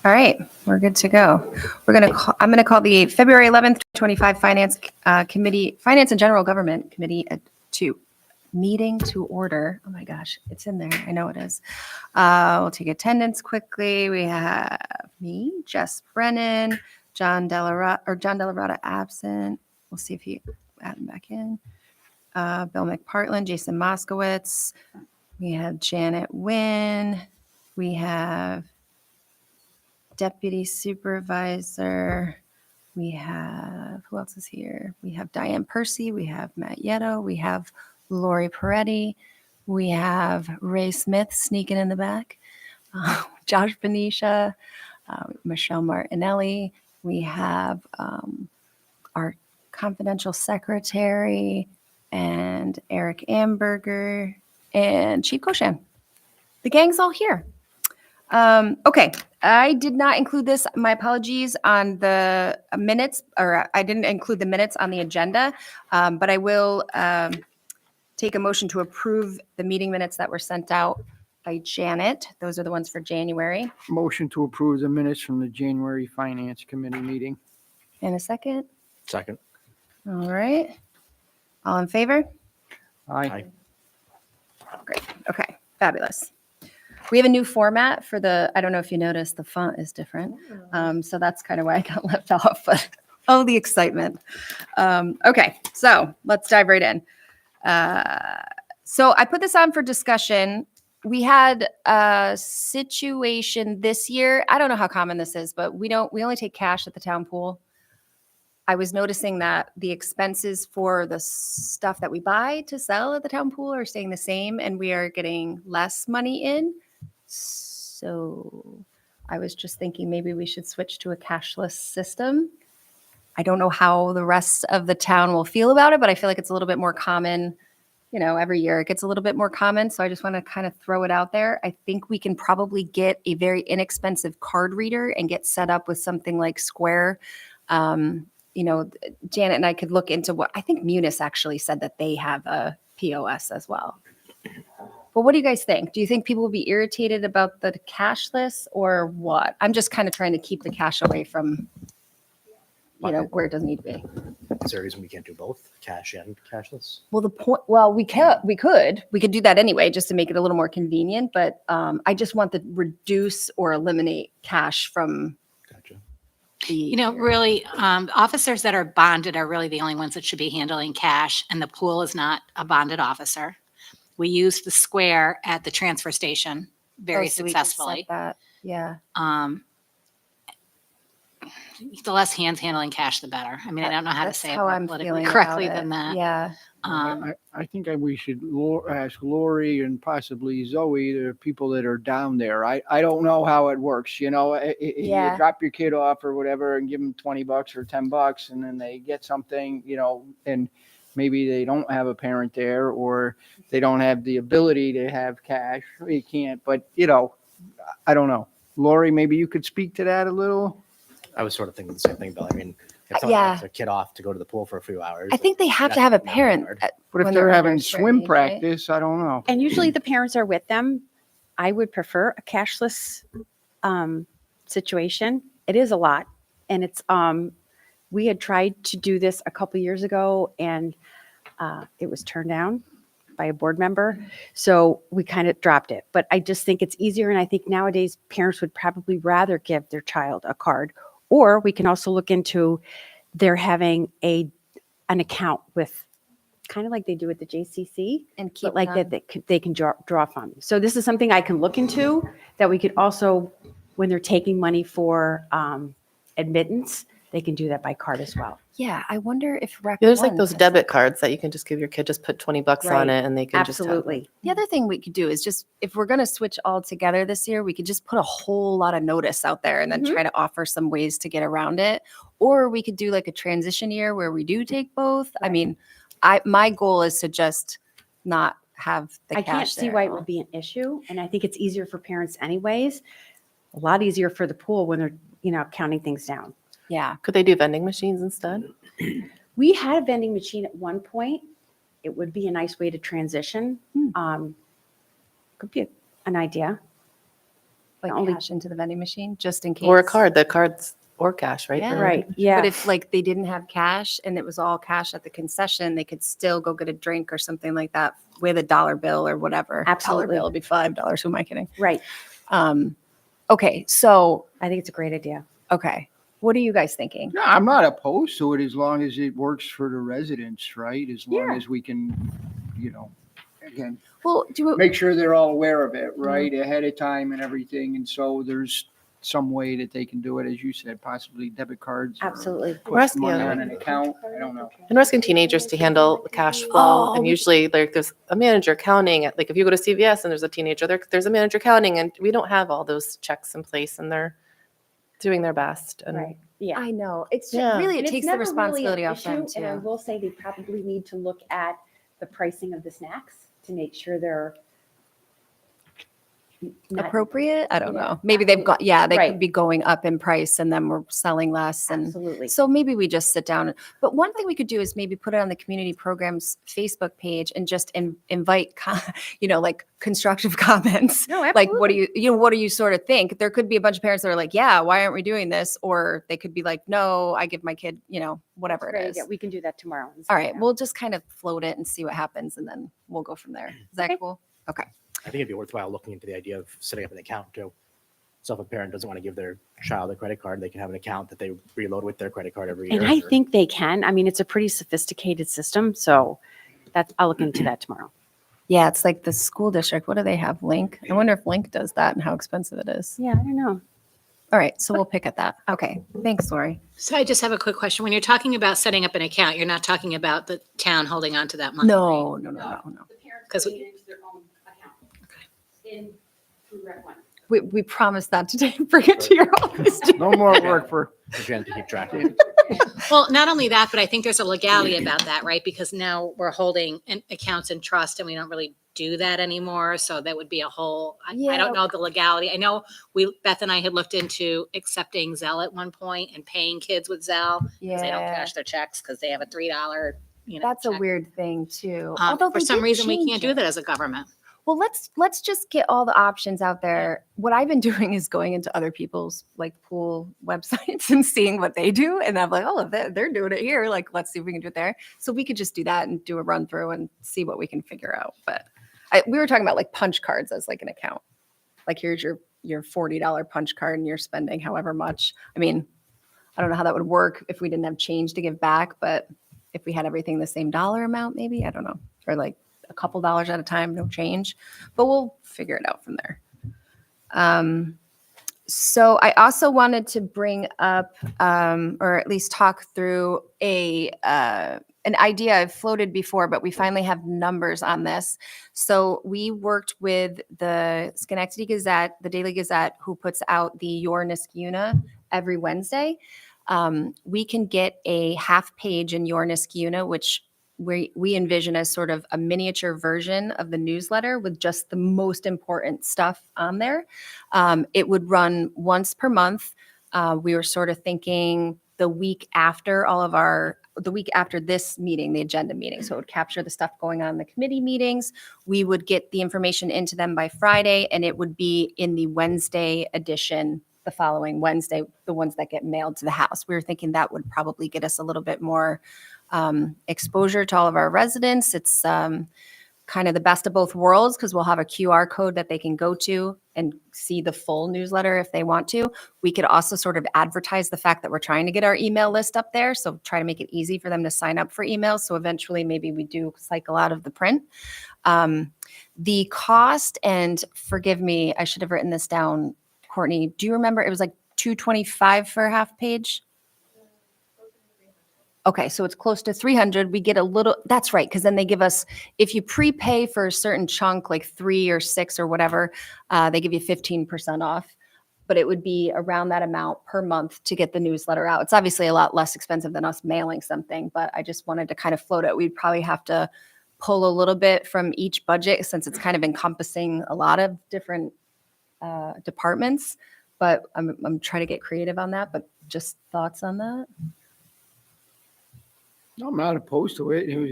All right, we're good to go. I'm going to call the February 11th, 2025 Finance and General Government Committee meeting to order. Oh my gosh, it's in there. I know it is. We'll take attendance quickly. We have me, Jess Brennan, John Delarada absent. We'll see if he add him back in. Bill McPartland, Jason Moskowitz. We have Janet Wynn. We have Deputy Supervisor. We have, who else is here? We have Diane Percy. We have Matt Yetto. We have Lori Peretti. We have Ray Smith sneaking in the back. Josh Benicia, Michelle Martinelli. We have our confidential secretary and Eric Amberger and Chief Koshan. The gang's all here. Okay, I did not include this. My apologies on the minutes, or I didn't include the minutes on the agenda, but I will take a motion to approve the meeting minutes that were sent out by Janet. Those are the ones for January. Motion to approve the minutes from the January Finance Committee meeting. In a second. Second. All right. All in favor? Aye. Great. Okay, fabulous. We have a new format for I don't know if you noticed, the font is different. So that's kind of why I got left off, but oh, the excitement. Okay, so let's dive right in. So I put this on for discussion. We had a situation this year. I don't know how common this is, but we only take cash at the town pool. I was noticing that the expenses for the stuff that we buy to sell at the town pool are staying the same, and we are getting less money in. So I was just thinking maybe we should switch to a cashless system. I don't know how the rest of the town will feel about it, but I feel like it's a little bit more common. You know, every year it gets a little bit more common. So I just want to kind of throw it out there. I think we can probably get a very inexpensive card reader and get set up with something like Square. Janet and I could look into what I think Munis actually said that they have a POS as well. But what do you guys think? Do you think people will be irritated about the cashless or what? I'm just kind of trying to keep the cash away from, where it doesn't need to be. Is there a reason we can't do both, cash and cashless? Well, we could do that anyway, just to make it a little more convenient. But I just want to reduce or eliminate cash from. Gotcha. Really, officers that are bonded are really the only ones that should be handling cash, and the pool is not a bonded officer. We used the Square at the transfer station very So we can set successfully. that. Yeah. The less hands handling cash, the better. I mean, I don't know how to That's say it how more I'm politically feeling correctly about than it. that. Yeah. I think we should ask Lori and possibly Zoe, the people that are down there. I don't know how it works. You Yeah. drop your kid off or whatever and give them $20 or $10, and then they get something, and maybe they don't have a parent there, or they don't have the ability to have cash. You can't, but I don't know. Lori, maybe you could speak to that a little. I was sort of thinking the same thing, Bill. I mean, if someone Yeah. drops their kid off to go to the pool for a few hours. I think they have to that's have a not parent. hard. But if when they're under having a certain swim age, right? practice, I don't know. And usually the parents are with them. I would prefer a cashless situation. It is a lot. And it's, we had tried to do this a couple years ago, and it was turned down by a board member. So we kind of dropped it. But I just think it's easier. And I think nowadays parents would probably rather give their child a card. Or we can also look into their having an account with, kind of like they do at the JCC, And keep but like them. that they can draw from. So this is something I can look into, that we could also, when they're taking money for admittance, they can do that by card as well. Yeah, I wonder if Rec There's like One those has debit cards that you can just give your kid, just put $20 on Right. it and they can just Absolutely. The other thing we could do is just, if we're going to switch all together this year, we could just put a whole lot of notice out there and then Mhm. try to offer some ways to get around it. Or we could do like a transition year where we do take both. I mean, my goal is to just not have the I cash can't see there why at it all. would be an issue. And I think it's easier for parents anyways. A lot easier for the pool when they're, counting things down. Yeah. Could they do vending machines instead? We had a vending machine at one point. It would be a nice way to transition. Could be an idea. like only- cash into the vending machine, just in case. Or a card, the cards or cash, right? Yeah. Or- Right, yeah. But if like they didn't have cash and it was all cash at the concession, they could still go get a drink or something like that with a dollar bill or whatever. Absolutely. Dollar bill would be $5. Who am I kidding? Right. Okay, so, I think it's a great idea. okay. What are you guys thinking? No, I'm not opposed to it as long as it works for the residents, right? As long Yeah. as we can, again, Well, make sure they're all aware of it, right, ahead of time and everything. And so there's some way that they can do it, as you said, possibly debit cards. or Absolutely. Put We're asking, money on an account. I don't know. And we're asking teenagers to handle the cash flow. Oh, And we- usually like there's a manager counting. Like if you go to CVS and there's a teenager, there's a manager counting, and we don't have all those checks in place, and they're doing their best. And Right, yeah. I know. It's Yeah. really, And it it's takes the never really an responsibility off them issue, And I too. will say they probably need to look at the pricing of the snacks to make sure they're not Appropriate? I don't Yeah, know. Maybe they've got, yeah, they Right. could be going up in price and then we're selling less and. absolutely. So maybe we just sit down. But one thing we could do is maybe put it on the community programs Facebook page and just invite, like constructive comments. No, Like, what do absolutely. what do you sort of think? There could be a bunch of parents that are like, yeah, why aren't we doing this? Or they could be like, no, I give my kid, whatever Great it is. idea. We can do that tomorrow. and All send it right, out. we'll just kind of float it and see what happens and then we'll go from there. Is that Okay. cool? Okay. I think it'd be worthwhile looking into the idea of setting up an account too. So if a parent doesn't want to give their child a credit card, they can have an account that they reload with their credit card every year. And I or- think they can. I mean, it's a pretty sophisticated system, so I'll look into that tomorrow. Yeah, it's like the school district. What do they have? Link? I wonder if Link does that and how expensive it is. Yeah, I don't know. All right, so we'll pick at that. Okay, thanks, Lori. So I just have a quick question. When you're talking about setting up an account, you're not talking about the town holding on to that money? No. Because We promised that today. Bring it to your office. No more work for. If you have to keep track of it. Well, not only that, but I think there's a legality about that, right? Because now we're holding accounts in trust and we don't really do that anymore. So that would be a whole, I Yeah. don't know the legality. I know Beth and I had looked into accepting Zelle at one point and paying kids with Zelle because they don't Yeah, cash their checks because they have a $3, that's a check. weird thing too. For they some did reason, we change can't do it. that as a government. Well, let's just get all the options out there. What I've been doing is going into other people's like pool websites and seeing what they do, and I'm like, oh, if they're doing it here, like let's see if we can do it there. So we could just do that and do a run through and see what we can figure out. But we were talking about like punch cards as like an account. Like here's your $40 punch card and you're spending however much. I mean, I don't know how that would work if we didn't have change to give back, but if we had everything the same dollar amount, maybe, I don't know, or like a couple dollars at a time, no change, but we'll figure it out from there. So I also wanted to bring up, or at least talk through an idea I've floated before, but we finally have numbers on this. So we worked with the Schenectady Gazette, the Daily Gazette, who puts out the Your Niskuna every Wednesday. We can get a half page in Your Niskuna, which we envision as sort of a miniature version of the newsletter with just the most important stuff on there. It would run once per month. We were sort of thinking the week after this meeting, the agenda meeting. So it would capture the stuff going on in the committee meetings. We would get the information into them by Friday, and it would be in the Wednesday edition the following Wednesday, the ones that get mailed to the house. We were thinking that would probably get us a little bit more exposure to all of our residents. It's kind of the best of both worlds because we'll have a QR code that they can go to and see the full newsletter if they want to. We could also sort of advertise the fact that we're trying to get our email list up there. So try to make it easy for them to sign up for emails. So eventually maybe we do cycle out of the print. The cost, and forgive me, I should have written this down, Courtney. Do you remember? It was like $225 for a half page. Okay, so it's close to 300. We get a little, that's right, because then they give us, if you prepay for a certain chunk, like 3 or 6 or whatever, they give you 15% off. But it would be around that amount per month to get the newsletter out. It's obviously a lot less expensive than us mailing something, but I just wanted to kind of float it. We'd probably have to pull a little bit from each budget since it's kind of encompassing a lot of different departments. But I'm trying to get creative on that, but just thoughts on that? No, I'm not opposed to it. It was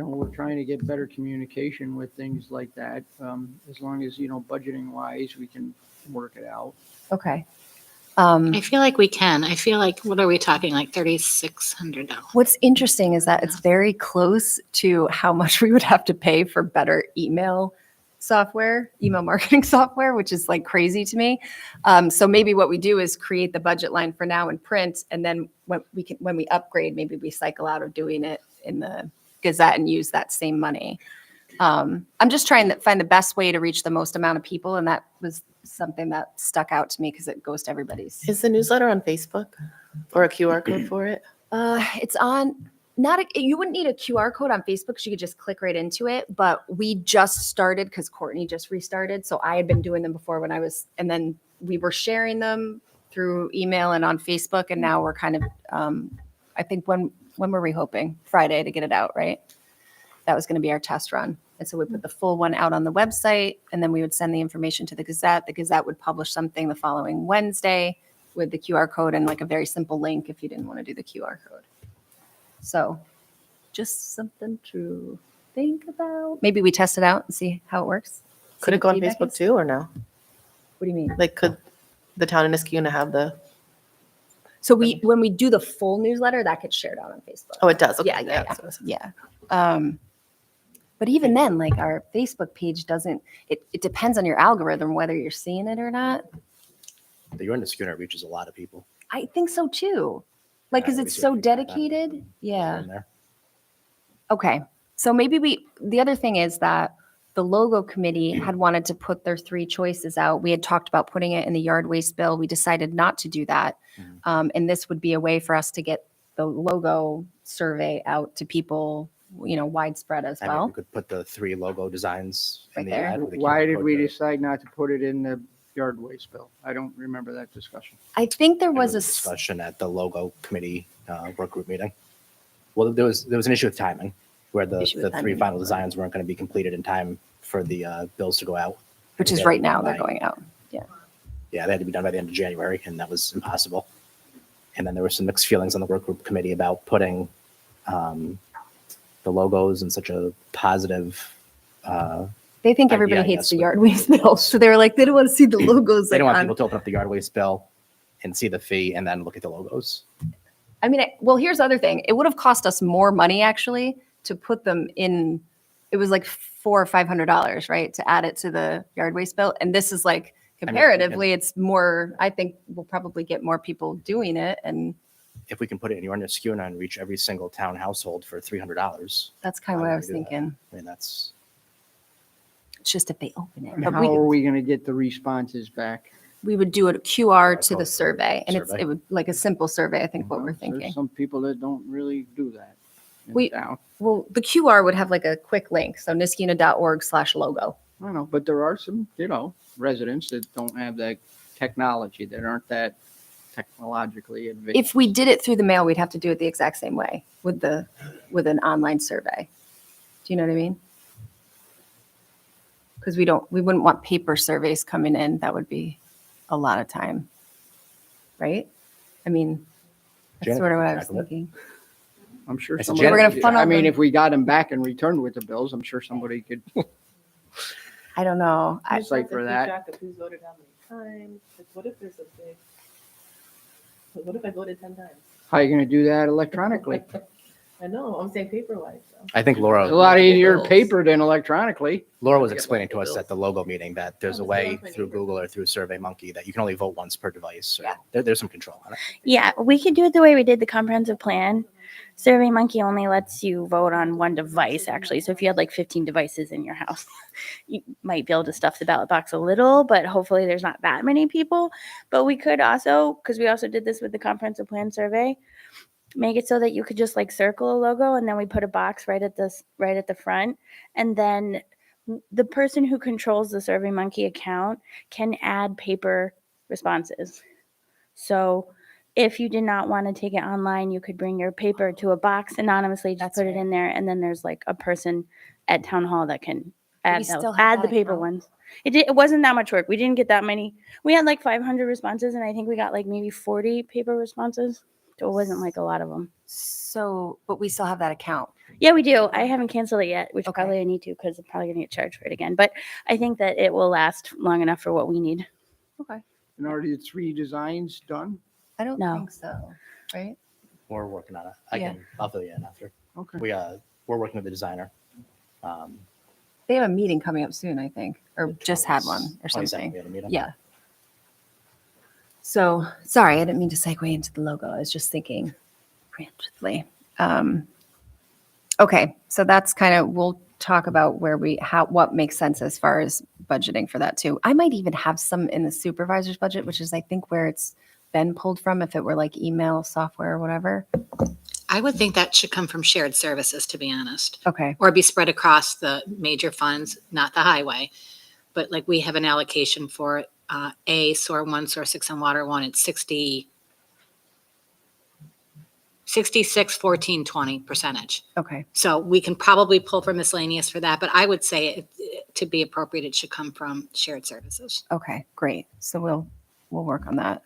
we're trying to get better communication with things like that. As long as, budgeting wise, we can work it out. Okay. I feel like we can. I feel like, what are we talking, like $3,600? What's interesting is that it's very close to how much we would have to pay for better email software, email marketing software, which is like crazy to me. So maybe what we do is create the budget line for now in print, and then when we upgrade, maybe we cycle out of doing it in the Gazette and use that same money. I'm just trying to find the best way to reach the most amount of people, and that was something that stuck out to me because it goes to everybody's. Is the newsletter on Facebook or a QR code for it? It's on you wouldn't need a QR code on Facebook because you could just click right into it. But we just started because Courtney just restarted. So I had been doing them before and then we were sharing them through email and on Facebook. And now we're kind of, I think when were we hoping? Friday to get it out, right? That was going to be our test run. And so we put the full one out on the website, and then we would send the information to the Gazette. The Gazette would publish something the following Wednesday with the QR code and like a very simple link if you didn't want to do the QR code. So just something to think about. Maybe we test it out and see how it works. Could See it go what on feedback Facebook is. too, or no? What do you mean? Like, could the town of Niskuna have the? So when we do the full newsletter, that gets shared out on Facebook. Oh, it does. Okay. Yeah. that's what I was- Yeah. But even then, like our Facebook page doesn't, it depends on your algorithm, whether you're seeing it or not. The You're in the Schooner reaches a lot of people. I think so too. Like, Yeah, because we it's see so a feedback on it. dedicated. Yeah. In there. Okay. So maybe the other thing is that the logo committee had wanted to put their 3 choices out. We had talked about putting it in the yard waste bill. We decided not to do that. And this would be a way for us to get the logo survey out to people, widespread as I mean, well. we could put the 3 logo designs Right in the there. ad. with the Why QR did code we there. decide not to put it in the yard waste bill? I don't remember that discussion. I think there There was a, discussion at the logo committee work group meeting. Well, there was an issue with timing where the Issue with 3 timing. final designs weren't going to be completed in time for the bills to go out. which is Yeah, right now, they're right. going out. Yeah, they had to be done by the end of January, and that was impossible. And then there were some mixed feelings on the work group committee about putting the logos in such a positive. They think Idea, everybody I hates guess, the with- yard waste bill. So they were like, they don't want to see the logos. They like don't want on- people to open up the yard waste bill and see the fee and then look at the logos. I mean, well, here's the other thing. It would have cost us more money actually to put them in. It was like $400 or $500, right, to add it to the yard waste bill. And this is like mean, comparatively, it's more. I think we'll probably get more people doing it, and If we can put it in your Schooner and reach every single town household for $300, that's kind of Why what I would was we do that? thinking. I mean, that's, It's just if they open it, And but how are we going to get the responses back? we would do a QR to the code survey, and survey. it would like a simple survey. I think what we're There's thinking. some people that don't really do that. in We- town. Well, the QR would have like a quick link. So niskuna.org/logo. I don't know, but there are some, residents that don't have that technology, that aren't that technologically advanced. If we did it through the mail, we'd have to do it the exact same way with an online survey. Do you know what I mean? Because we wouldn't want paper surveys coming in. That would be a lot of time. Right? I mean, that's Janet sort of can what I was tackle it. thinking. I'm sure I said, somebody. We're gonna funnel I mean, them. if we got them back and returned with the bills, I'm sure somebody could. I don't know. I, Site for that. Who's voted how many times? Like, what if there's a big? What if I voted 10 times? How are you going to do that electronically? I know. I'm saying paper-wise. I think Laura. It's a lot easier bills. paper than electronically. Laura was Get explaining to us multiple at the logo meeting that there's a Oh, way so that's through my Google or through SurveyMonkey that you can only vote once per device. So Yeah. there's some control on it. Yeah, we could do it the way we did the comprehensive plan. SurveyMonkey only lets you vote on one device, actually. So if you had like 15 devices in your house, you might be able to stuff the ballot box a little, but hopefully there's not that many people. But we could also, because we also did this with the comprehensive plan survey, make it so that you could just like circle a logo and then we put a box right at the front, and then the person who controls the SurveyMonkey account can add paper responses. So if you did not want to take it online, you could bring your paper to a box anonymously, just That's put it right. in there, and then there's like a person at town hall that can we add still have add that the paper account? ones. It wasn't that much work. We didn't get that many. We had like 500 responses, and I think we got like maybe 40 paper responses. So it wasn't like a lot of them. so, but we still have that account. Yeah, we do. I haven't canceled it yet, which Okay. probably I need to because I'm probably gonna get charged for it again. But I think that it will last long enough for what we need. Okay. And are the 3 designs done? I don't No. think so, right? We're working on it. Yeah. I'll fill you in after. Okay. We're working with the designer. They have a meeting coming up soon, I think, or just had one or 27th, something. we had a meeting. Yeah. So, sorry, I didn't mean to segue into the logo. I was just thinking preemptively. Okay, so that's kind of, we'll talk about what makes sense as far as budgeting for that too. I might even have some in the supervisor's budget, which is I think where it's been pulled from if it were like email software or whatever. I would think that should come from shared services, to be honest, Okay, or be spread across the major funds, not the highway. But like we have an allocation for SOAR 1, SOAR 6, and Water 1, it's 66, 14, 20 percentage. okay, So we can probably pull from miscellaneous for that, but I would say to be appropriate, it should come from shared services. okay, great. So we'll work on that.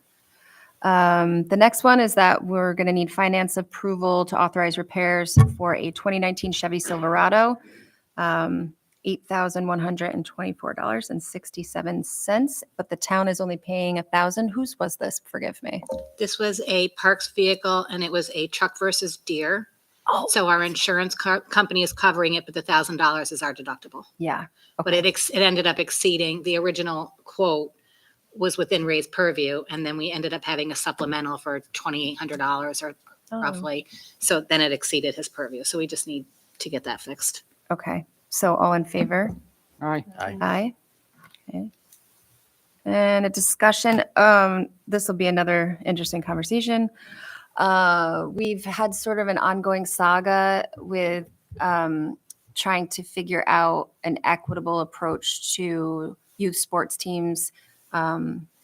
The next one is that we're going to need finance approval to authorize repairs for a 2019 Chevy Silverado, $8,124.67, but the town is only paying $1,000. Whose was this? Forgive me. This was a Parks vehicle and it was a truck versus deer. Oh. So our insurance company is covering it, but the $1,000 is our deductible. Yeah. But it ended up exceeding, the original quote was within Ray's purview, and then we ended up having a supplemental for $2,800 or Oh. roughly. So then it exceeded his purview. So we just need to get that fixed. Okay. So all in favor? Aye. Aye. Okay. And a discussion, this will be another interesting conversation. We've had sort of an ongoing saga with trying to figure out an equitable approach to youth sports teams,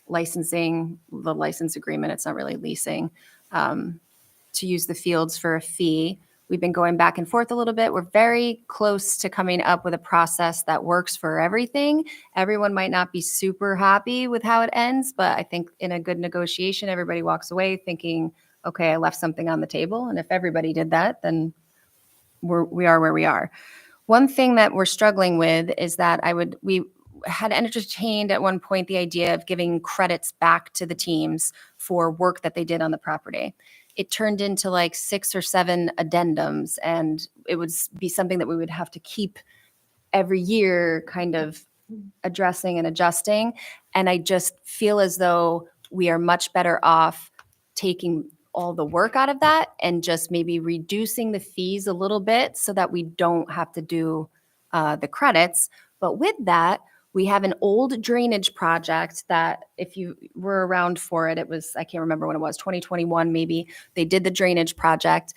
licensing, the license agreement, it's not really leasing, to use the fields for a fee. We've been going back and forth a little bit. We're very close to coming up with a process that works for everything. Everyone might not be super happy with how it ends, but I think in a good negotiation, everybody walks away thinking, okay, I left something on the table. And if everybody did that, then we are where we are. One thing that we're struggling with is that we had entertained at one point the idea of giving credits back to the teams for work that they did on the property. It turned into like 6 or 7 addendums, and it would be something that we would have to keep every year kind of addressing and adjusting. And I just feel as though we are much better off taking all the work out of that and just maybe reducing the fees a little bit so that we don't have to do the credits. But with that, we have an old drainage project that if you were around for it, I can't remember when it was, 2021 maybe, they did the drainage project.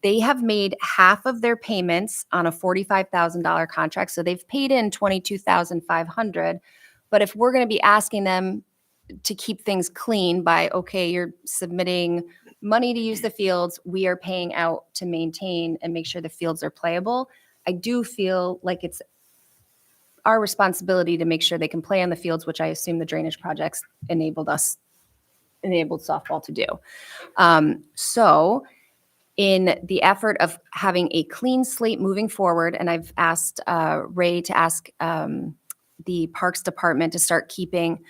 They have made half of their payments on a $45,000 contract. So they've paid in $22,500. But if we're going to be asking them to keep things clean by, okay, you're submitting money to use the fields, we are paying out to maintain and make sure the fields are playable. I do feel like it's our responsibility to make sure they can play on the fields, which I assume the drainage projects enabled softball to do. So in the effort of having a clean slate moving forward, and I've asked Ray to ask the Parks Department to start keeping,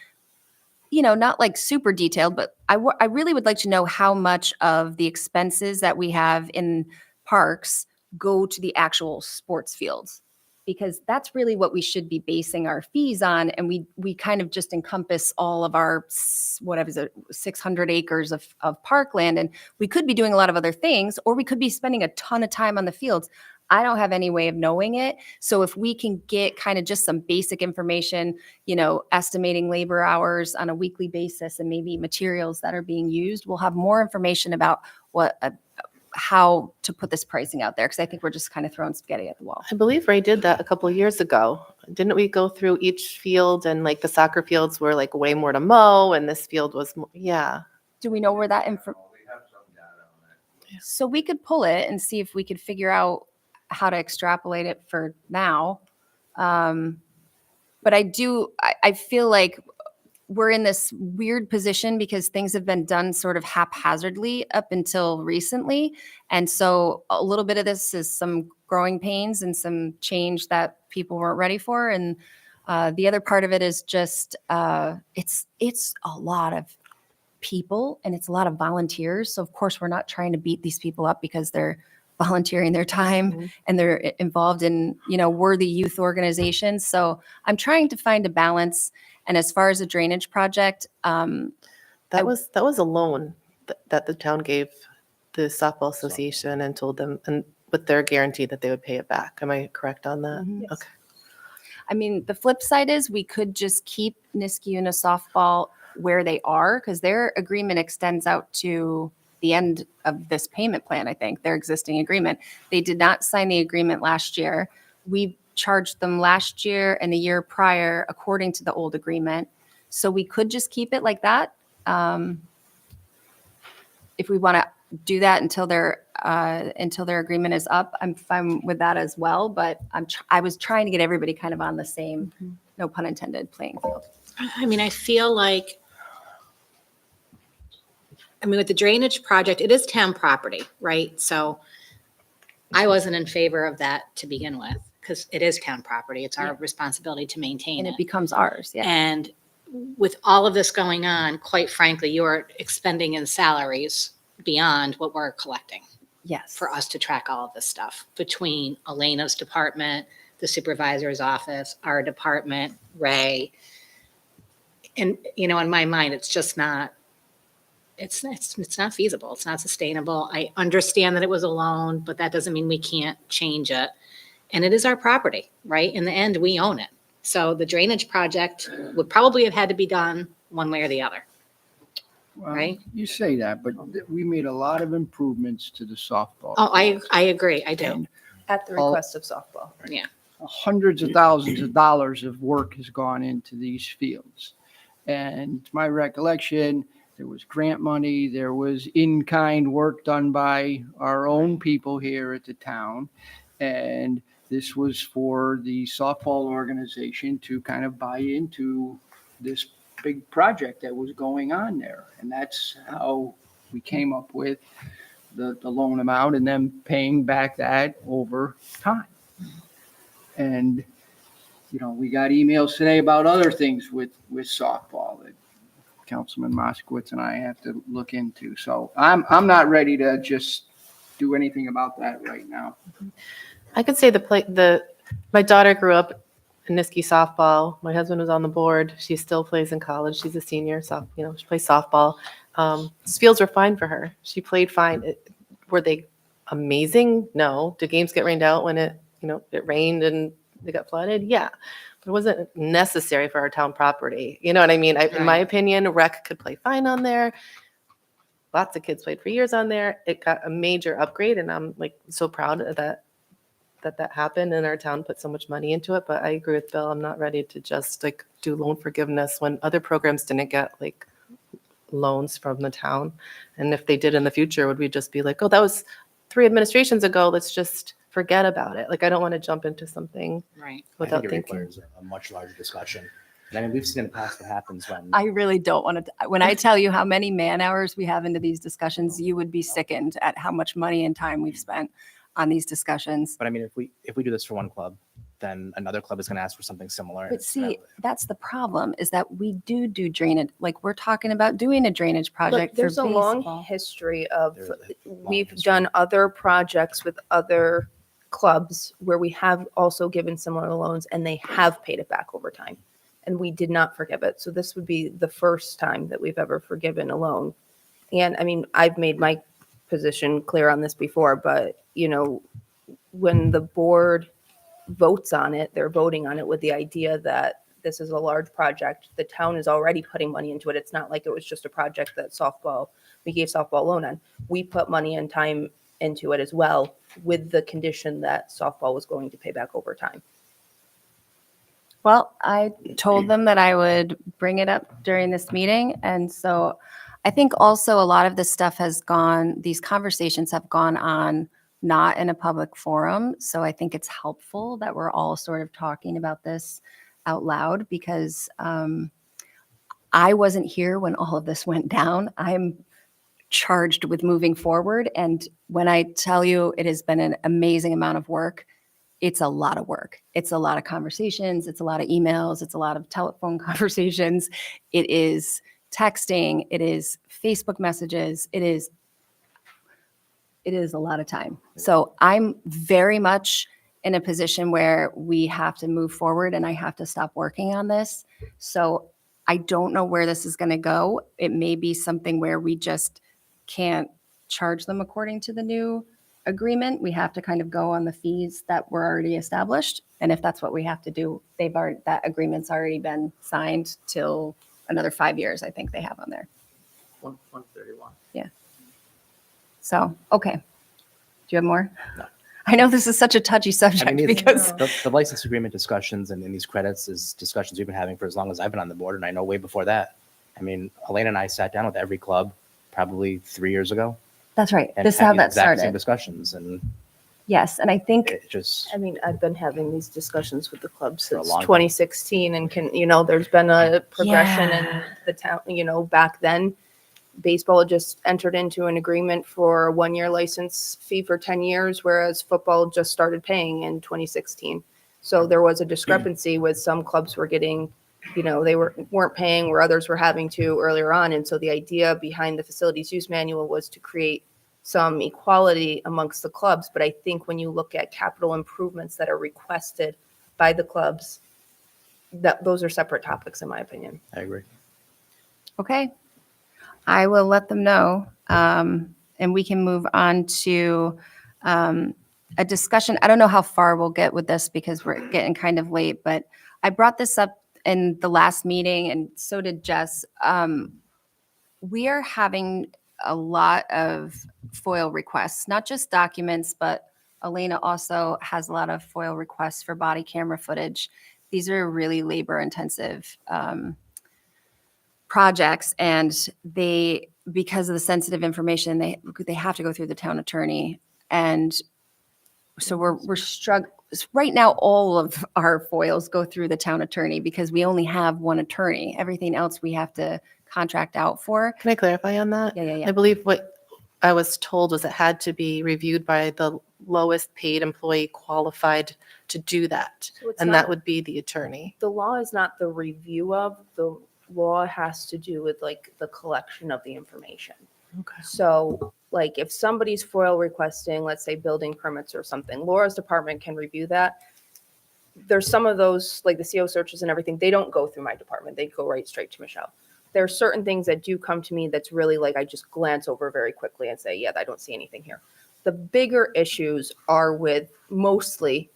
not like super detailed, but I really would like to know how much of the expenses that we have in parks go to the actual sports fields, because that's really what we should be basing our fees on. And we kind of just encompass all of our, 600 acres of parkland. And we could be doing a lot of other things, or we could be spending a ton of time on the fields. I don't have any way of knowing it. So if we can get kind of just some basic information, estimating labor hours on a weekly basis and maybe materials that are being used, we'll have more information about how to put this pricing out there. Because I think we're just kind of throwing spaghetti at the wall. I believe Ray did that a couple of years ago. Didn't we go through each field, and like the soccer fields were like way more to mow and this field was, yeah. Do we know where that info? So we could pull it and see if we could figure out how to extrapolate it for now. But I feel like we're in this weird position because things have been done sort of haphazardly up until recently. And so a little bit of this is some growing pains and some change that people weren't ready for. And The other part of it is just it's a lot of people and it's a lot of volunteers. So of course we're not trying to beat these people up because they're volunteering their time and they're involved in, worthy youth organizations. So I'm trying to find a balance. And as far as a drainage project, That was a loan that the town gave the softball association and told them, and with their guarantee that they would pay it back. Am I correct on that? Mhm. Okay. I mean, the flip side is we could just keep Niskayuna softball where they are because their agreement extends out to the end of this payment plan, I think, their existing agreement. They did not sign the agreement last year. We charged them last year and the year prior according to the old agreement. So we could just keep it like that. If we want to do that until their agreement is up, I'm fine with that as well. But I was trying to get everybody kind of on the same, no pun intended, playing field. I mean, I feel like, with the drainage project, it is town property, right? So I wasn't in favor of that to begin with, because it is town property. It's our responsibility to maintain And it. it becomes ours, yeah. And with all of this going on, quite frankly, you're expending in salaries beyond what we're collecting Yes. for us to track all of this stuff between Elena's department, the supervisor's office, our department, Ray. And, in my mind, it's just not, it's not feasible. It's not sustainable. I understand that it was a loan, but that doesn't mean we can't change it. And it is our property, right? In the end, we own it. So the drainage project would probably have had to be done one way or the other. Well, Right. You say that, but we made a lot of improvements to the softball. Oh, fields. I agree. I do. And At the All- request of softball. Yeah. hundreds of thousands of dollars of work has gone into these fields. And to my recollection, there was grant money, there was in-kind work done by our own people here at the town. And this was for the softball organization to kind of buy into this big project that was going on there. And that's how we came up with the loan amount and then paying back that over time. And, we got emails today about other things with softball that Councilman Moskowitz and I have to look into. So I'm not ready to just do anything about that right now. I could say my daughter grew up in Niski softball. My husband was on the board. She still plays in college. She's a senior, so she plays softball. These fields were fine for her. She played fine. Were they amazing? No. Did games get rained out when it rained and they got flooded? Yeah. But it wasn't necessary for our town property. You know what I mean? In my opinion, rec could play fine on there. Lots of kids played for years on there. It got a major upgrade, and I'm so proud of that happened and our town put so much money into it. But I agree with Bill. I'm not ready to just do loan forgiveness when other programs didn't get loans from the town. And if they did in the future, would we just be oh, that was 3 administrations ago. Let's just forget about it. I don't want to jump into something Right. without I think it thinking. requires a much larger discussion. And we've seen in the past what happens when. I really don't want to, when I tell you how many man hours we have into these discussions, you would be sickened at how much money and time we've spent on these discussions. But if we do this for one club, then another club is going to ask for something similar. But see, that's the problem is that we do drainage. We're talking about doing a drainage project Look, there's for a long baseball. history of, There's a long we've history. done other projects with other clubs where we have also given similar loans and they have paid it back over time. And we did not forgive it. So this would be the first time that we've ever forgiven a loan. And I've made my position clear on this before, but when the board votes on it, they're voting on it with the idea that this is a large project. The town is already putting money into it. It's not like it was just a project that we gave softball a loan on. We put money and time into it as well with the condition that softball was going to pay back over time. Well, I told them that I would bring it up during this meeting. And so I think also a lot of this stuff these conversations have gone on not in a public forum. So I think it's helpful that we're all sort of talking about this out loud because I wasn't here when all of this went down. I'm charged with moving forward. And when I tell you it has been an amazing amount of work, it's a lot of work. It's a lot of conversations. It's a lot of emails. It's a lot of telephone conversations. It is texting. It is Facebook messages. It is a lot of time. So I'm very much in a position where we have to move forward and I have to stop working on this. So I don't know where this is going to go. It may be something where we just can't charge them according to the new agreement. We have to kind of go on the fees that were already established. And if that's what we have to do, that agreement's already been signed till another 5 years, I think they have on there. 131. So, okay. Do you have more? No. I know this is such a touchy subject these- because, the license agreement discussions and these credits is discussions we've been having for as long as I've been on the board, and I know way before that. I mean, Elena and I sat down with every club probably 3 years ago. that's right. And This is how had the that exact same started. discussions, and Yes, and I think, it just, I mean, I've been having these discussions with the club For a since long time. 2016 and there's been a progression in Yeah. the town, back then. Baseball had just entered into an agreement for a 1-year license fee for 10 years, whereas football just started paying in 2016. So there was a discrepancy with some clubs were getting, they weren't paying where others were having to earlier on. And so the idea behind the facilities use manual was to create some equality amongst the clubs. But I think when you look at capital improvements that are requested by the clubs, that those are separate topics, in my opinion. I agree. okay, I will let them know. And we can move on to a discussion. I don't know how far we'll get with this because we're getting kind of late, but I brought this up in the last meeting and so did Jess. We are having a lot of FOIL requests, not just documents, but Elena also has a lot of FOIL requests for body camera footage. These are really labor intensive projects, and because of the sensitive information, they have to go through the town attorney. And so we're struggling. Right now, all of our FOILs go through the town attorney because we only have one attorney. Everything else we have to contract out for. Can I clarify on that? Yeah. I believe what I was told was it had to be reviewed by the lowest paid employee qualified to do that. So it's And not- that would be the attorney. The law is not the review of, the law has to do with like the collection of the information. Okay. So like if somebody's FOIL requesting, let's say building permits or something, Laura's department can review that. There's some of those, like the CO searches and everything, they don't go through my department. They go right straight to Michelle. There are certain things that do come to me that's really like, I just glance over very quickly and say, yeah, I don't see anything here. The bigger issues are with mostly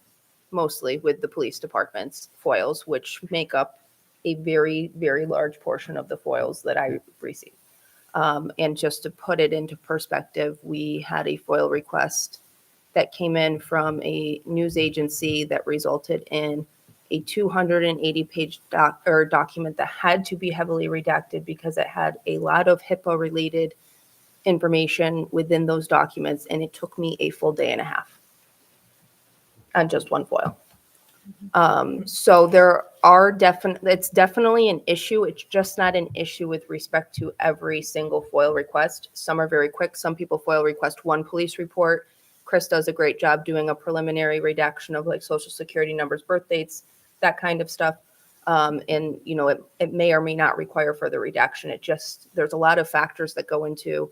with the police department's FOILs, which make up a very, very large portion of the FOILs that I receive. And just to put it into perspective, we had a FOIL request that came in from a news agency that resulted in a 280-page document that had to be heavily redacted because it had a lot of HIPAA-related information within those documents, and it took me a full day and a half on just one FOIL. So it's definitely an issue. It's just not an issue with respect to every single FOIL request. Some are very quick. Some people FOIL request one police report. Chris does a great job doing a preliminary redaction of like social security numbers, birth dates, that kind of stuff. And it may or may not require further redaction. There's a lot of factors that go into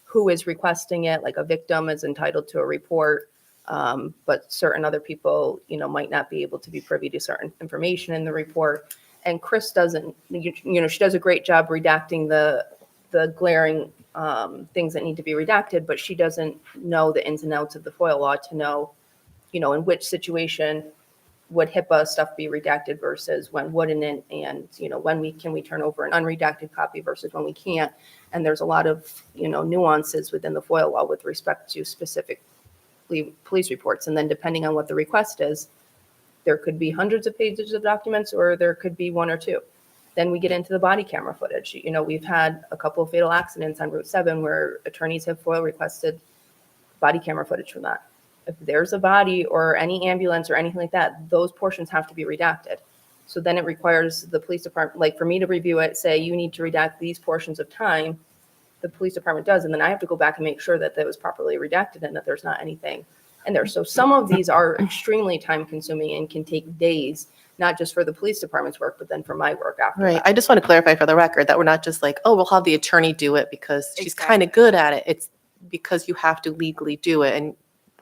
who is requesting it. Like a victim is entitled to a report. But certain other people, might not be able to be privy to certain information in the report. And Chris doesn't, she does a great job redacting the glaring things that need to be redacted, but she doesn't know the ins and outs of the FOIL law to know, in which situation would HIPAA stuff be redacted versus when wouldn't it, and when can we turn over an unredacted copy versus when we can't. And there's a lot of nuances within the FOIL law with respect to specific police reports. And then depending on what the request is, there could be hundreds of pages of documents or there could be one or two. Then we get into the body camera footage. We've had a couple of fatal accidents on Route 7 where attorneys have FOIL requested body camera footage from that. If there's a body or any ambulance or anything like that, those portions have to be redacted. So then it requires the police department, like for me to review it, say you need to redact these portions of time, the police department does, and then I have to go back and make sure that that was properly redacted and that there's not anything in there. So some of these are extremely time consuming and can take days, not just for the police department's work, but then for my work after Right. that. I just want to clarify for the record that we're not just like, oh, we'll have the attorney do it because she's kind of Exactly. good at it. It's because you have to legally do it and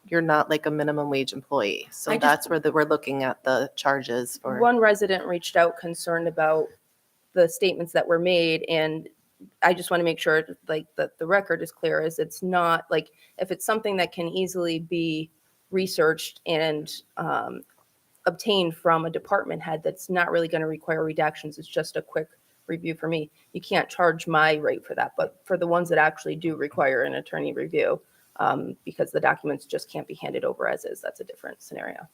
you're not like a minimum wage employee. So I just- that's where we're looking at the charges for. One resident reached out concerned about the statements that were made, and I just want to make sure like that the record is clear, is it's not like, if it's something that can easily be researched and obtained from a department head, that's not really going to require redactions. It's just a quick review for me. You can't charge my rate for that, but for the ones that actually do require an attorney review, because the documents just can't be handed over as is, that's a different scenario.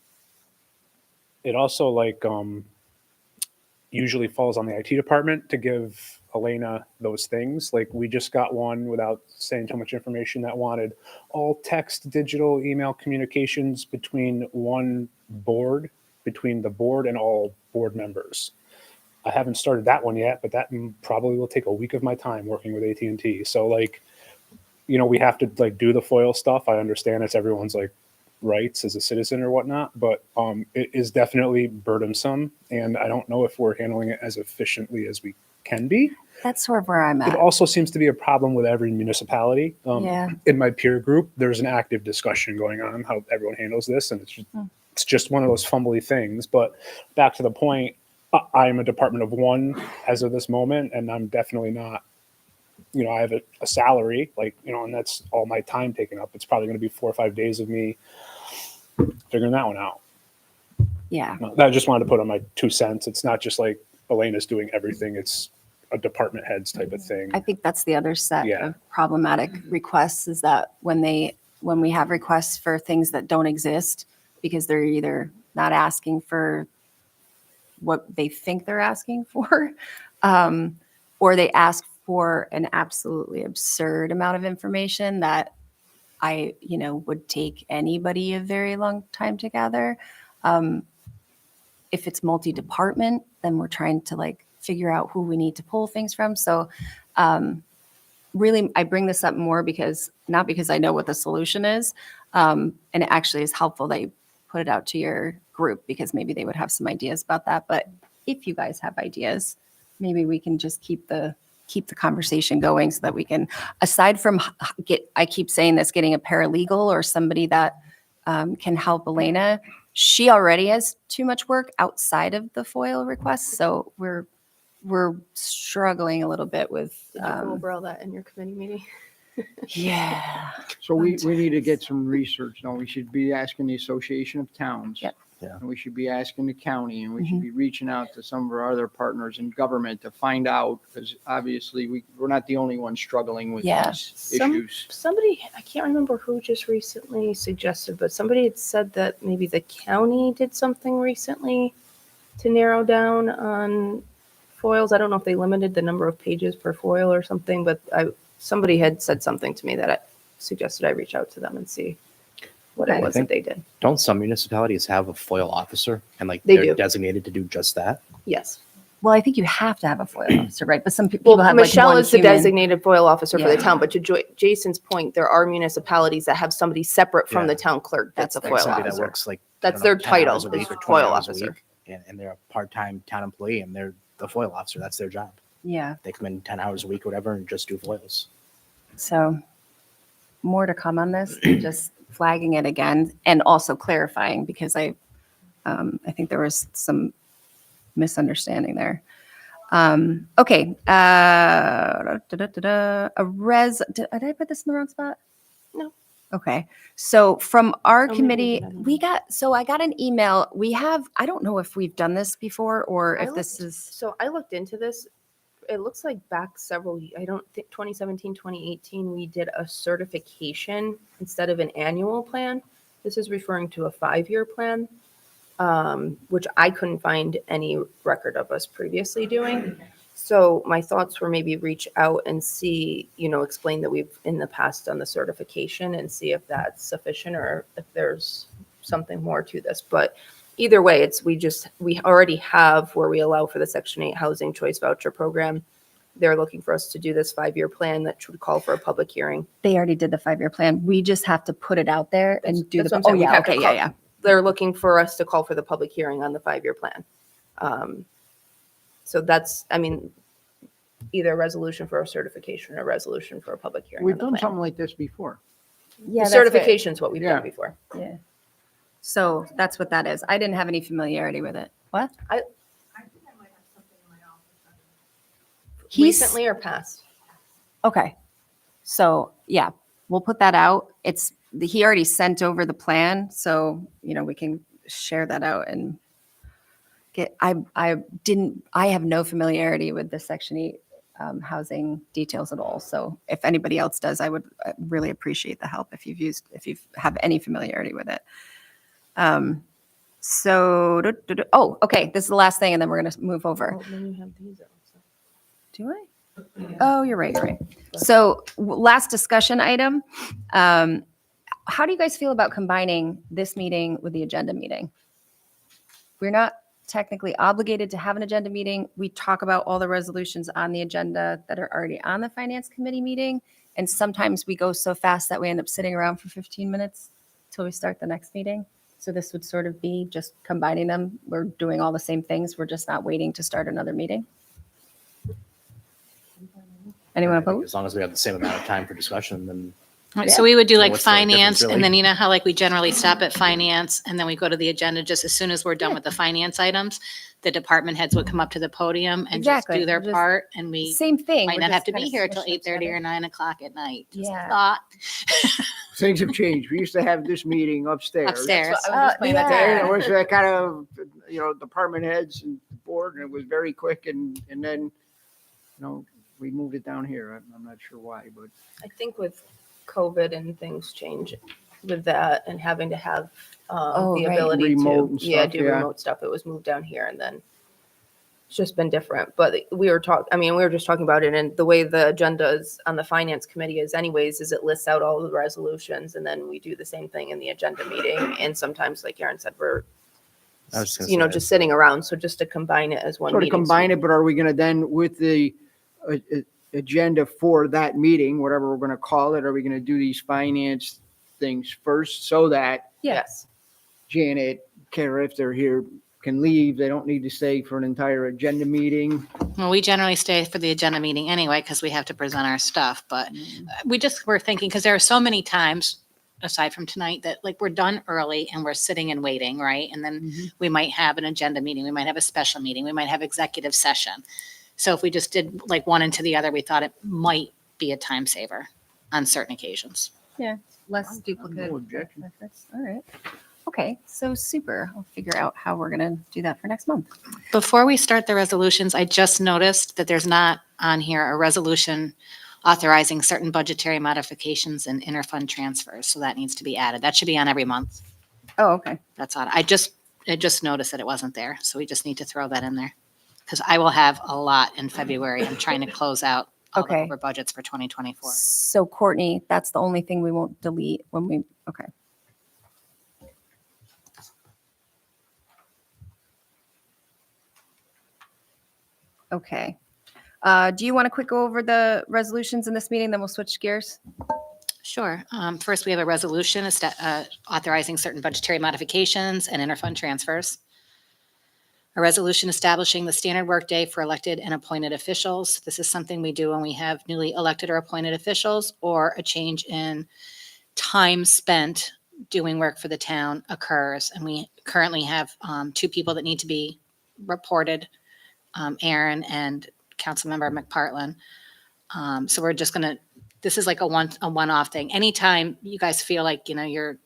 It also usually falls on the IT department to give Elena those things. Like we just got one, without saying too much information, that wanted all text, digital, email communications between one board, between the board and all board members. I haven't started that one yet, but that probably will take a week of my time working with AT&T. So we have to do the FOIL stuff. I understand it's everyone's rights as a citizen or whatnot, but it is definitely burdensome, and I don't know if we're handling it as efficiently as we can be. That's sort of where I'm It at. also seems to be a problem with every municipality. Yeah. In my peer group, there's an active discussion going on how everyone handles this, and it's just one of those fumbly things. But back to the point, I'm a department of one as of this moment, and I'm definitely not. I have a salary, and that's all my time taken up. It's probably going to be 4 or 5 days of me figuring that one out. Yeah. I just wanted to put on my 2 cents. It's not just like Elena's doing everything. It's a department heads type of thing. I think that's the other set Yeah. of problematic requests, is that when we have requests for things that don't exist, because they're either not asking for what they think they're asking for, or they ask for an absolutely absurd amount of information that I, would take anybody a very long time to gather. If it's multi-department, then we're trying to figure out who we need to pull things from. So really, I bring this up more not because I know what the solution is. And it actually is helpful that you put it out to your group, because maybe they would have some ideas about that. But if you guys have ideas, maybe we can just keep the conversation going, so that we can, aside from I keep saying this, getting a paralegal or somebody that can help Elena. She already has too much work outside of the FOIL requests. So we're struggling a little bit with, Did you go over all that in your committee meeting? yeah. So we need to get some research. No, we should be asking the Association of Towns. Yep. Yeah. And we should be asking the county, and we should be reaching out to some of our other partners in government to find out, because obviously we're not the only ones struggling with Yeah. these issues. Somebody, I can't remember who just recently suggested, but somebody had said that maybe the county did something recently to narrow down on foils. I don't know if they limited the number of pages per foil or something, but somebody had said something to me that I suggested I reach out to them and see what Okay. it was that they did. Don't some municipalities have a FOIL officer and They they're do. designated to do just that? Yes. Well, I think you have to have a FOIL officer, right? But some people Well, have Michelle one is the human. designated foil officer for the Yeah. town, but to Jason's point, there are municipalities that have somebody separate from Yeah. the town clerk that's a That's foil Somebody that officer. works I That's don't know, their 10 title, hours a week is or 20 FOIL hours a officer. week, and they're a part-time town employee and they're the FOIL officer. That's their job. Yeah. They come in 10 hours a week or whatever and just do FOILs. So more to come on this, just flagging it again and also clarifying, because I think there was some misunderstanding there. Okay. A did I put this in the wrong spot? No. Okay. So from our Oh, maybe committee, we did. I got an email. I don't know if we've done this before or I if this looked- is, So I looked into this. It looks like back several, I don't think 2017, 2018, we did a certification instead of an annual plan. This is referring to a 5-year plan, which I couldn't find any record of us previously doing. So my thoughts were maybe reach out and see, explain that we've in the past done the certification and see if that's sufficient or if there's something more to this. But either way, we already have where we allow for the Section 8 housing choice voucher program. they're looking for us to do this 5-year plan that should call for a public hearing. They already did the 5-year plan. We just have to put it out there and do That's the, what I'm oh, saying. We yeah, have to okay, yeah, call- yeah. They're looking for us to call for the public hearing on the 5-year plan. So that's, I mean, either a resolution for a certification or a resolution for a public hearing. We've on the done plan. something like this before. Yeah, The that's what- certification is what we've Yeah. done before. Yeah. So that's what that is. I didn't have any familiarity with it. What? He's- Recently or past? Okay. So, yeah, we'll put that out. He already sent over the plan, so, we can share that out and I have no familiarity with the Section 8 housing details at all. So if anybody else does, I would really appreciate the help if you have any familiarity with it. Oh, okay, this is the last thing and then we're going to move over. Well, then you have these also. Do I? Oh, you're right. So last discussion item. How do you guys feel about combining this meeting with the agenda meeting? We're not technically obligated to have an agenda meeting. We talk about all the resolutions on the agenda that are already on the finance committee meeting. And sometimes we go so fast that we end up sitting around for 15 minutes till we start the next meeting. So this would sort of be just combining them. We're doing all the same things. We're just not waiting to start another meeting. Anyone I think opposed? as long as we have the same amount of time for discussion, then Right, so we would do Yeah, like what's the difference, finance, really? and then you know how like we generally stop at finance, and then we go to the agenda just as soon as we're done with the finance items, the department heads would come up to the podium and just Exactly, do their just part, and we Same thing. might we're not have just to be kinda here till smushing it 8:30 or together. 9 o'clock at night. Just a Yeah. thought. Things have changed. We used to have this meeting upstairs. Upstairs. I was just playing that yeah. And it was that kind of, department heads and board, and it was very quick, and then, we moved it down here. I'm not sure why, but I think with COVID and things change with that and having to have Oh, the right. ability Remote to, and do stuff, yeah. remote stuff. It was moved down here and then it's just been different. But we were just talking about it, and the way the agenda is on the finance committee is anyways, is it lists out all the resolutions and then we do the same thing in the agenda meeting. And sometimes, like Aaron said, we're, I was just gonna say, just sitting around. So just to combine it as one sort of meeting. combine it, but are we gonna then, with the agenda for that meeting, whatever we're gonna call it, are we gonna do these finance things first so that Yes. Janet, Kara, if they're here, can leave? They don't need to stay for an entire agenda meeting. Well, we generally stay for the agenda meeting anyway, because we have to present our stuff, but we just were thinking, because there are so many times, aside from tonight, that like we're done early and we're sitting and waiting, right? And then we might have an agenda meeting, we might have a special meeting, we might have executive session. So if we just did like one into the other, we thought it might be a time saver on certain occasions. Less duplicate. No objection. efforts. All right. Okay, so super. I'll figure out how we're going to do that for next month. Before we start the resolutions, I just noticed that there's not on here a resolution authorizing certain budgetary modifications and interfund transfers. So that needs to be added. That should be on every month. Oh, okay. That's on. I just noticed that it wasn't there. So we just need to throw that in there. Because I will have a lot in February. I'm trying to close out all the Okay. over budgets for 2024. So Courtney, that's the only thing we won't delete when we, okay. Okay. Do you want to quick go over the resolutions in this meeting, then we'll switch gears? Sure. First, we have a resolution authorizing certain budgetary modifications and interfund transfers. A resolution establishing the standard workday for elected and appointed officials. This is something we do when we have newly elected or appointed officials or a change in time spent doing work for the town occurs. And we currently have 2 people that need to be reported, Aaron and Councilmember McPartlin. So we're just going to, this is like a one-off thing. Anytime you guys feel like, your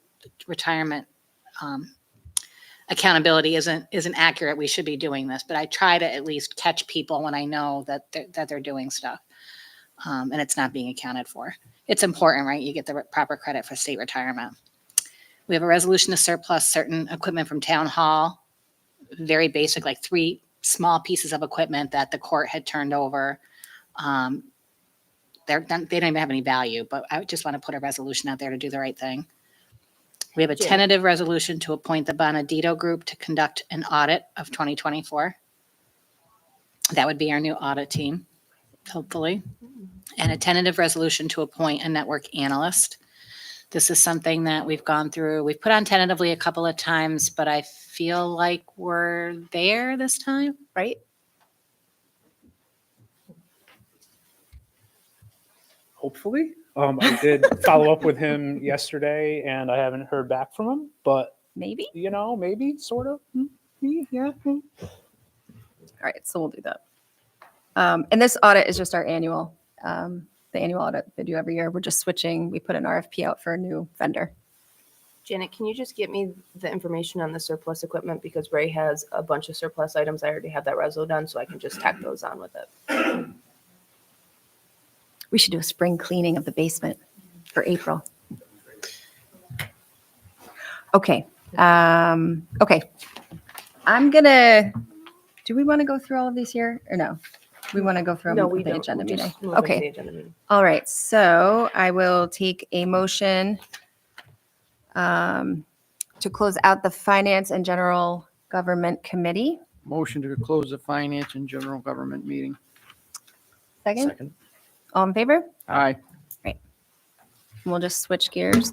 retirement accountability isn't accurate, we should be doing this. But I try to at least catch people when I know that they're doing stuff and it's not being accounted for. It's important, right? You get the proper credit for state retirement. We have a resolution to surplus certain equipment from town hall, very basic, like 3 small pieces of equipment that the court had turned over. They don't even have any value, but I just want to put a resolution out there to do the right thing. We have a tentative resolution to appoint the Bonadito Group to conduct an audit of 2024. That would be our new audit team. hopefully, and a tentative resolution to appoint a network analyst. This is something that we've gone through. We've put on tentatively a couple of times, but I feel like we're there this time, right? Hopefully. I did follow up with him yesterday and I haven't heard back from him, but Maybe? maybe, sort of. Yeah. All right, so we'll do that. And this audit is just our annual, the annual audit they do every year. We're just switching. We put an RFP out for a new vendor. Janet, can you just get me the information on the surplus equipment? Because Ray has a bunch of surplus items. I already have that reso done, so I can just tack those on with it. We should do a spring cleaning of the basement for April. Okay. Okay. Do we want to go through all of these here or no? We want to go through No, them we with the don't. agenda Just meeting. move into the Okay. agenda meeting. All right. So I will take a motion to close out the Finance and General Government Committee. Motion to close the finance and general government meeting. Second, Second. all in favor? Aye. We'll just switch gears.